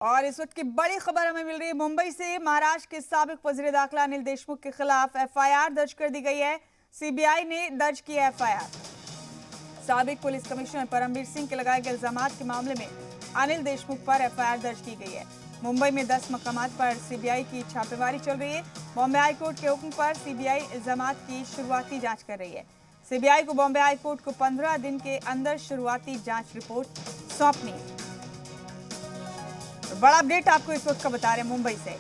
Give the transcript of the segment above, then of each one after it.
और इस वक्त की बड़ी खबर हमें मिल रही है मुंबई से। महाराष्ट्र के साबिक वजीर दाखिला अनिल देशमुख के खिलाफ एफआईआर दर्ज कर दी गई है। सीबीआई ने दर्ज की है एफआईआर। साबिक पुलिस कमिश्नर परमबीर सिंह के लगाए गए इल्जामात के मामले में अनिल देशमुख पर एफआईआर दर्ज की गई है। मुंबई में 10 मकामात पर सीबीआई की छापेमारी चल रही है। बॉम्बे हाईकोर्ट के हुक्म पर सीबीआई इल्जामात की शुरुआती जांच कर रही है। सीबीआई को बॉम्बे हाईकोर्ट को 15 दिन के अंदर शुरुआती जांच रिपोर्ट सौंपनी है। बड़ा अपडेट आपको इस वक्त का बता रहे हैं मुंबई से।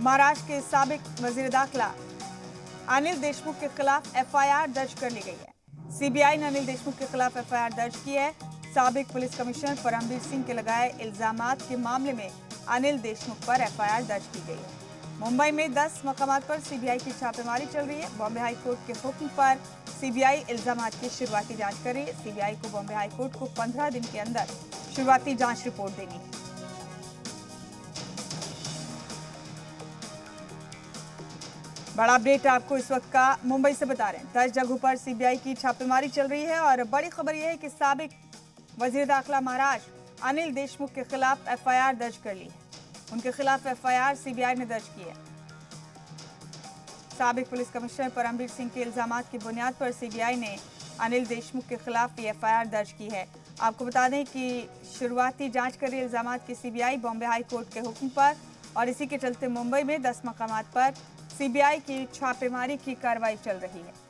महाराष्ट्र के साबिक वजीर दाखिला अनिल देशमुख के खिलाफ एफआईआर दर्ज कर ली गई है। सीबीआई ने अनिल देशमुख के खिलाफ एफआईआर दर्ज की है। साबिक पुलिस कमिश्नर परमबीर सिंह के लगाए इल्जामात के मामले में अनिल देशमुख पर एफआईआर दर्ज की गई है। मुंबई में 10 मकामात पर सीबीआई की छापेमारी चल रही है। बॉम्बे हाईकोर्ट के हुक्म पर सीबीआई इल्जामात की शुरुआती जांच कर रही है। सीबीआई को बॉम्बे हाईकोर्ट को 15 दिन के अंदर शुरुआती जांच रिपोर्ट देनी है। बड़ा अपडेट आपको इस वक्त का मुंबई से बता रहे हैं। 10 जगहों पर सीबीआई की छापेमारी चल रही है और बड़ी खबर यह है कि साबिक वजीर दाखिला महाराष्ट्र अनिल देशमुख के खिलाफ एफआईआर दर्ज कर ली है। उनके खिलाफ एफआईआर सीबीआई ने दर्ज की है। साबिक पुलिस कमिश्नर परमबीर सिंह के इल्जामात की बुनियाद पर सीबीआई ने अनिल देशमुख के खिलाफ भी एफआईआर दर्ज की है। आपको बता दें कि शुरुआती जांच कर रही इल्जामात की सीबीआई बॉम्बे हाईकोर्ट के हुक्म पर, और इसी के चलते मुंबई में 10 मकामात पर सीबीआई की छापेमारी की कार्रवाई चल रही है।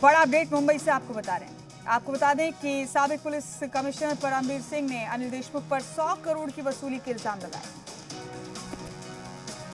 बड़ा अपडेट मुंबई से आपको बता रहे हैं। आपको बता दें कि साबिक पुलिस कमिश्नर परमबीर सिंह ने अनिल देशमुख पर 100 करोड़ की वसूली के इल्जाम लगाए।